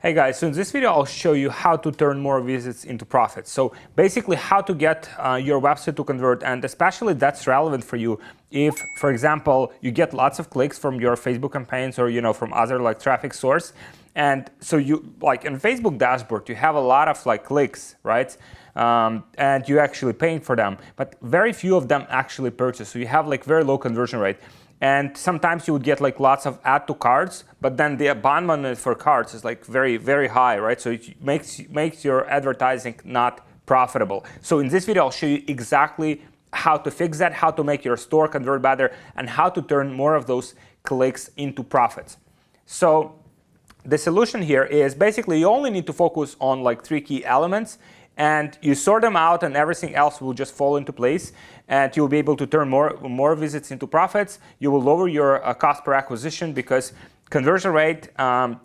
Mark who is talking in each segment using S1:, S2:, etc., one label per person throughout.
S1: Hey guys, so in this video I'll show you how to turn more visits into profits. So basically how to get your website to convert, and especially that's relevant for you if, for example, you get lots of clicks from your Facebook campaigns or from other like traffic source. And so you like in Facebook dashboard you have a lot of like clicks, right? And you're actually paying for them, but very few of them actually purchase. So you have like very low conversion rate. And sometimes you would get like lots of add to carts, but then the abandonment for carts is like very, very high, right? So it makes your advertising not profitable. So in this video, I'll show you exactly how to fix that, how to make your store convert better, and how to turn more of those clicks into profits. So the solution here is basically you only need to focus on like 3 key elements, and you sort them out and everything else will just fall into place, and you'll be able to turn more visits into profits. You will lower your cost per acquisition because conversion rate and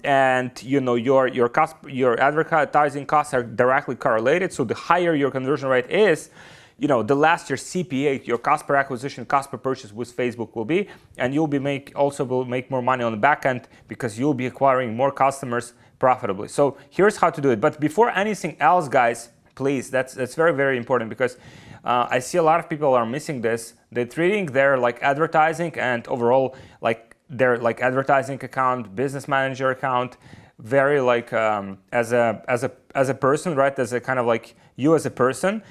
S1: your advertising costs are directly correlated. So the higher your conversion rate is, the less your CPA, your cost per acquisition, cost per purchase with Facebook will be, and you'll be will make more money on the back end because you'll be acquiring more customers profitably. So here's how to do it. But before anything else, guys, please, that's very, very important, because I see a lot of people are missing this. They're treating their like advertising and overall like their like advertising account, business manager account, very like as a person, right? As a kind of like you as a person,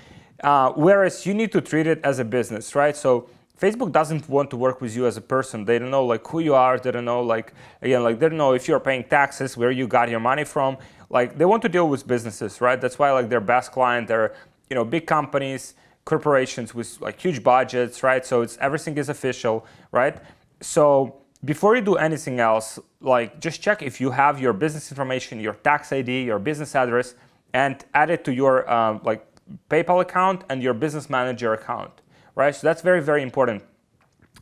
S1: whereas you need to treat it as a business, right? So Facebook doesn't want to work with you as a person. They don't know like who you are. They don't know like, again, like they don't know if you're paying taxes, where you got your money from. Like they want to deal with businesses, right? That's why like their best client, they're big companies, corporations with like huge budgets, right? So everything is official, right? So before you do anything else, like just check if you have your business information, your tax ID, your business address, and add it to your like PayPal account and your business manager account, right? So that's very, very important.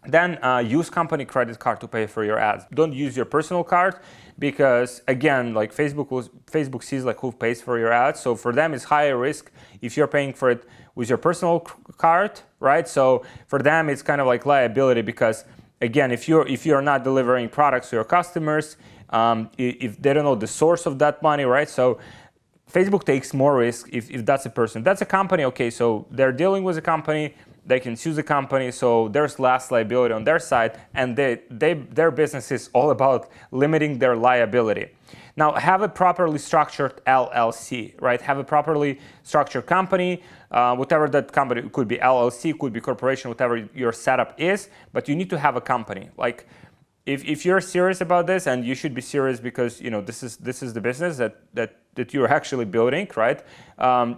S1: Then use company credit card to pay for your ads. Don't use your personal card, because again, like Facebook sees like who pays for your ads. So for them, it's higher risk if you're paying for it with your personal card, right? So for them, it's kind of like liability, because again, if you're not delivering products to your customers, if they don't know the source of that money, right? So Facebook takes more risk if that's a person. That's a company, okay, so they're dealing with a company, they can sue the company, so there's less liability on their side, and their business is all about limiting their liability. Now, have a properly structured LLC, right? Have a properly structured company, whatever that company, it could be LLC, could be corporation, whatever your setup is, but you need to have a company. Like, if you're serious about this, and you should be serious because this is the business that you're actually building, right?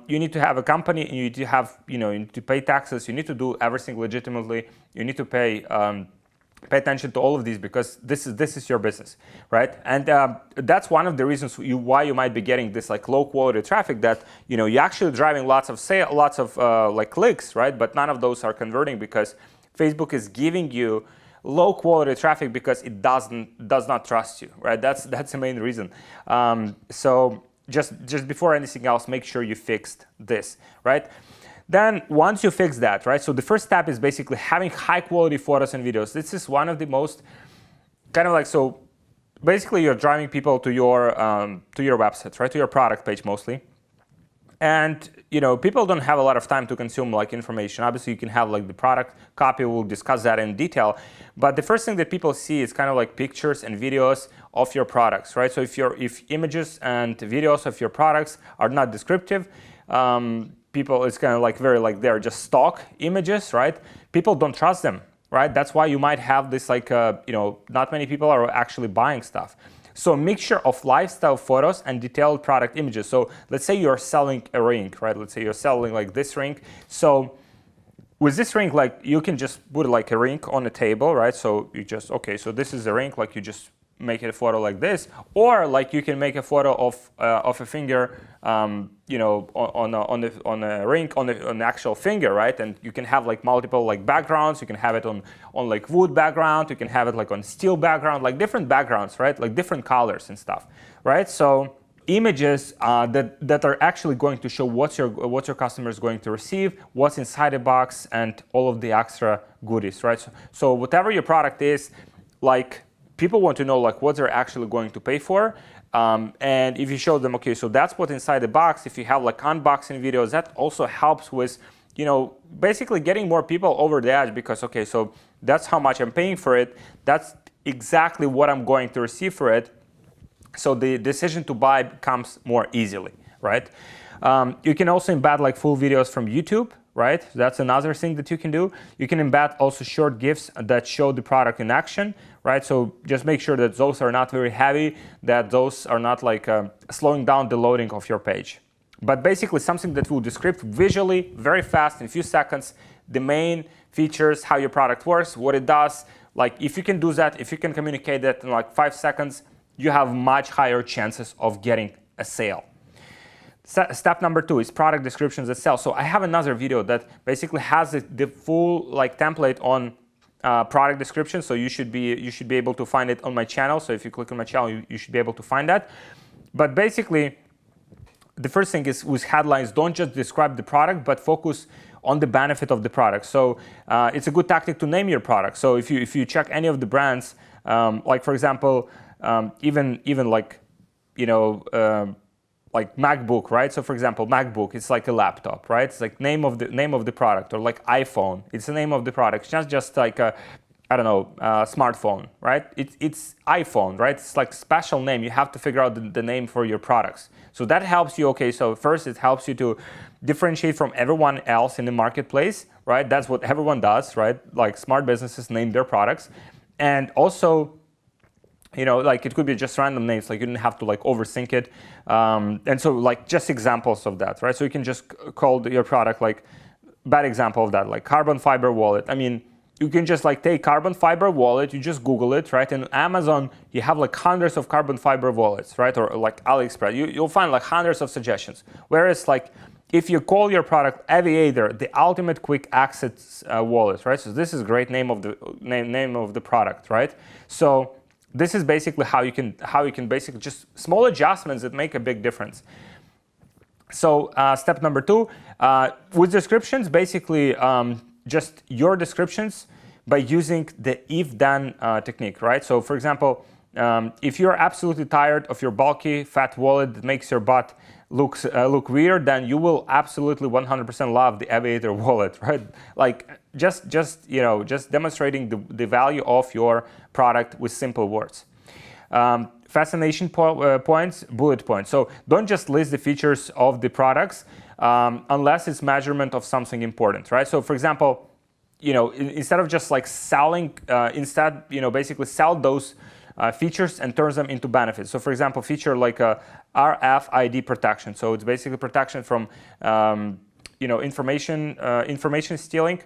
S1: You need to have a company, and you need to have you need to pay taxes. You need to do everything legitimately. You need to pay attention to all of these, because this is your business, right? And that's one of the reasons why you might be getting this like low quality traffic, that you're actually driving lots of like clicks, right? But none of those are converting because Facebook is giving you low quality traffic because it does not trust you, right? That's the main reason. So just before anything else, make sure you fixed this, right? Then once you fix that, right? So the first step is basically having high quality photos and videos. This is one of the most kind of like, so basically you're driving people to your websites, right? To your product page mostly. And people don't have a lot of time to consume like information. Obviously, you can have like the product copy. We'll discuss that in detail. But the first thing that people see is kind of like pictures and videos of your products, right? So if images and videos of your products are not descriptive, people, it's kind of like very like they're just stock images, right? People don't trust them, right? That's why you might have this like not many people are actually buying stuff. So a mixture of lifestyle photos and detailed product images. So let's say you're selling a ring, right? Let's say you're selling like this ring. So with this ring, like you can just put like a ring on the table, right? So you just, okay, so this is a ring, like you just make a photo like this, or like you can make a photo of a finger, on a ring, on the actual finger, right? And you can have like multiple like backgrounds. You can have it on like wood background. You can have it like on steel background, like different backgrounds, right? Like different colors and stuff, right? So images that are actually going to show what your customer is going to receive, what's inside the box, and all of the extra goodies, right? So whatever your product is, like people want to know like what they're actually going to pay for, And if you show them, okay, so that's what's inside the box, if you have like unboxing videos, that also helps with, basically getting more people over the edge, because, okay, so that's how much I'm paying for it. That's exactly what I'm going to receive for it. So the decision to buy comes more easily, right? You can also embed like full videos from YouTube, right? That's another thing that you can do. You can embed also short GIFs that show the product in action, right? So just make sure that those are not very heavy, that those are not like slowing down the loading of your page. But basically something that will describe visually, very fast, in a few seconds, the main features, how your product works, what it does. Like if you can do that, if you can communicate that in like 5 seconds, you have much higher chances of getting a sale. Step number 2 is product descriptions that sell. So I have another video that basically has the full like template on product description. So you should be able to find it on my channel. So if you click on my channel, you should be able to find that. But basically, the first thing is with headlines, don't just describe the product, but focus on the benefit of the product. So it's a good tactic to name your product. So if you check any of the brands, like for example, even like like MacBook, right? So for example, MacBook, it's like a laptop, right? It's like name of the product, or like iPhone, it's the name of the product. It's not just like a, I don't know, smartphone, right? It's iPhone, right? It's like special name. You have to figure out the name for your products. So that helps you. Okay, so first it helps you to differentiate from everyone else in the marketplace, right? That's what everyone does, right? Like smart businesses name their products, and also, like it could be just random names, like you didn't have to like overthink it. And so like just examples of that, right? So you can just call your product like, bad example of that, like carbon fiber wallet. I mean, you can just like take carbon fiber wallet, you just Google it, right? And Amazon, you have like hundreds of carbon fiber wallets, right? Or like AliExpress, you'll find like hundreds of suggestions. Whereas like if you call your product Aviator, the ultimate quick access wallet, right? So this is a great name of the product, right? So this is basically how you can basically just small adjustments that make a big difference. So step number 2, with descriptions, basically just your descriptions by using the if-then technique, right? So for example, if you're absolutely tired of your bulky fat wallet that makes your butt look weird, then you will absolutely 100% love the Aviator wallet, right? Like just demonstrating the value of your product with simple words. Fascination points, bullet points. So don't just list the features of the products unless it's measurement of something important, right? So for example, instead of just like selling, basically sell those features and turns them into benefits. So for example, feature like a RFID protection. So it's basically protection from information stealing.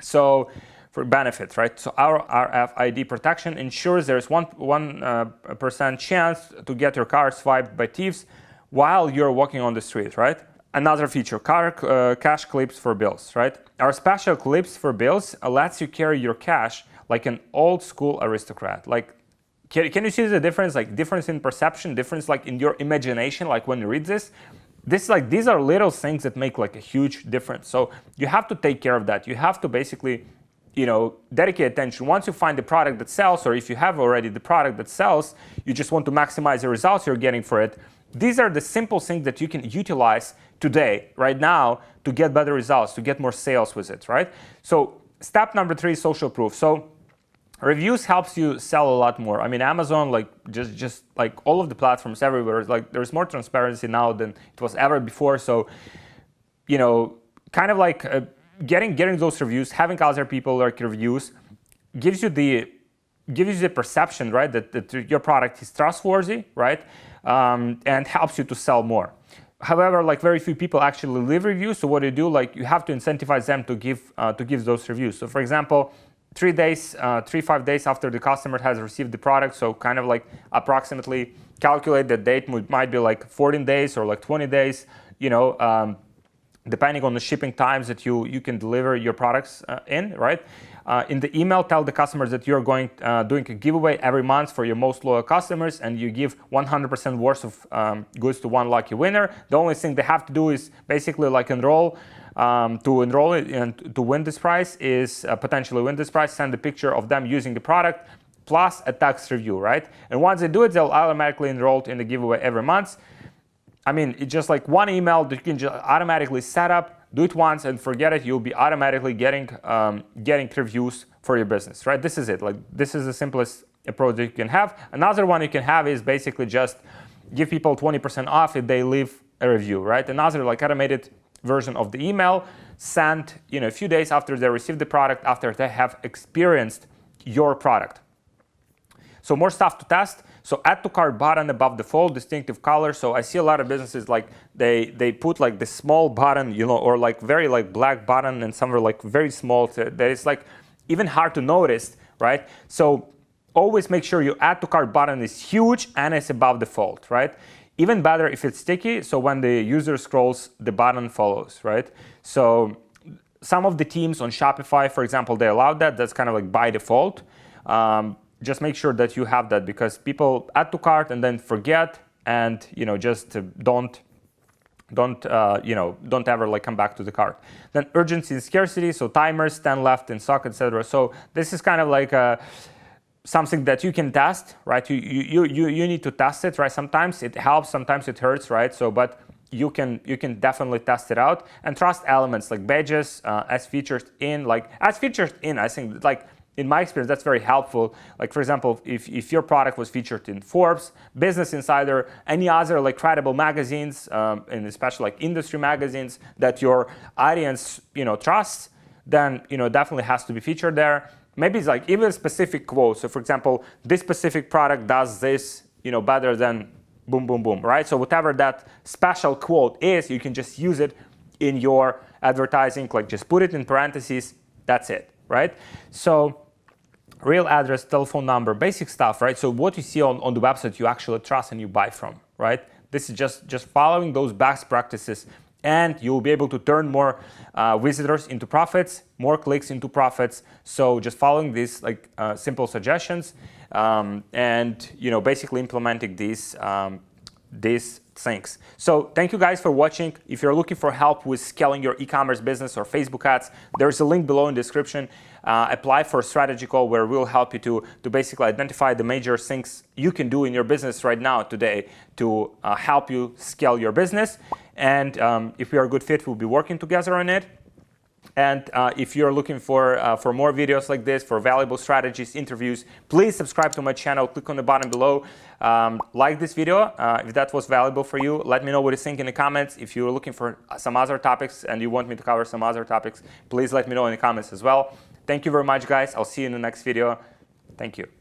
S1: So for benefits, right? So our RFID protection ensures there's 1% chance to get your car swiped by thieves while you're walking on the street, right? Another feature, cash clips for bills, right? Our special clips for bills lets you carry your cash like an old school aristocrat. Like, can you see the difference? Like difference in perception, difference like in your imagination, like when you read this? These are little things that make like a huge difference. So you have to take care of that. You have to basically, dedicate attention. Once you find the product that sells, or if you have already the product that sells, you just want to maximize the results you're getting for it. These are the simple things that you can utilize today, right now, to get better results, to get more sales with it, right? So step number 3 is social proof. So reviews helps you sell a lot more. I mean, Amazon, like just like all of the platforms everywhere, like there's more transparency now than it was ever before. So, kind of like getting those reviews, having other people like reviews, gives you the perception, right, that your product is trustworthy, right, and helps you to sell more. However, like very few people actually leave reviews. So what you like you have to incentivize them to give those reviews. So for example, 5 days after the customer has received the product, so kind of like approximately calculate the date might be like 14 days or like 20 days, depending on the shipping times that you can deliver your products in, right? In the email, tell the customers that you're doing a giveaway every month for your most loyal customers, and you give 100% worth of goods to one lucky winner. The only thing they have to do is basically like enroll. To enroll it and to win this prize is potentially win this prize. Send a picture of them using the product. plus a text review, right? And once they do it, they'll automatically enroll in the giveaway every month. I mean, it's just like one email that you can just automatically set up, do it once and forget it. You'll be automatically getting reviews for your business, right? This is it. Like, this is the simplest approach that you can have. Another one you can have is basically just give people 20% off if they leave a review, right? Another like automated version of the email sent, a few days after they receive the product, after they have experienced your product. So more stuff to test. So add to cart button above the fold, distinctive color. So I see a lot of businesses like they put like the small button, or like very like black button, and some are like very small that it's like even hard to notice, right? So always make sure your add to cart button is huge and it's above the fold, right? Even better if it's sticky, so when the user scrolls, the button follows, right? So some of the teams on Shopify, for example, they allow that. That's kind of like by default. Just make sure that you have that, because people add to cart and then forget, and just don't ever like come back to the cart. Then urgency and scarcity, so timers, 10 left in stock, etc. So this is kind of like something that you can test, right? You need to test it, right? Sometimes it helps, sometimes it hurts, right? So, but you can definitely test it out. And trust elements like badges, as featured in. I think like in my experience, that's very helpful. Like, for example, if your product was featured in Forbes, Business Insider, any other like credible magazines, and especially like industry magazines that your audience, trusts, then, definitely has to be featured there. Maybe it's like even specific quotes. So for example, this specific product does this, better than boom, boom, boom, right? So whatever that special quote is, you can just use it in your advertising, like just put it in parentheses, that's it, right? So real address, telephone number, basic stuff, right? So what you see on the website, you actually trust and you buy from, right? This is just following those best practices, and you'll be able to turn more visitors into profits, more clicks into profits. So just following these like simple suggestions, and basically implementing these things. So thank you guys for watching. If you're looking for help with scaling your e-commerce business or Facebook ads, there's a link below in the description. Apply for a strategy call where we'll help you to basically identify the major things you can do in your business right now today to help you scale your business. And if we are a good fit, we'll be working together on it. And if you're looking for more videos like this, for valuable strategies, interviews, please subscribe to my channel. Click on the button below. Like this video if that was valuable for you. Let me know what you think in the comments. If you're looking for some other topics and you want me to cover some other topics, please let me know in the comments as well. Thank you very much, guys. I'll see you in the next video. Thank you.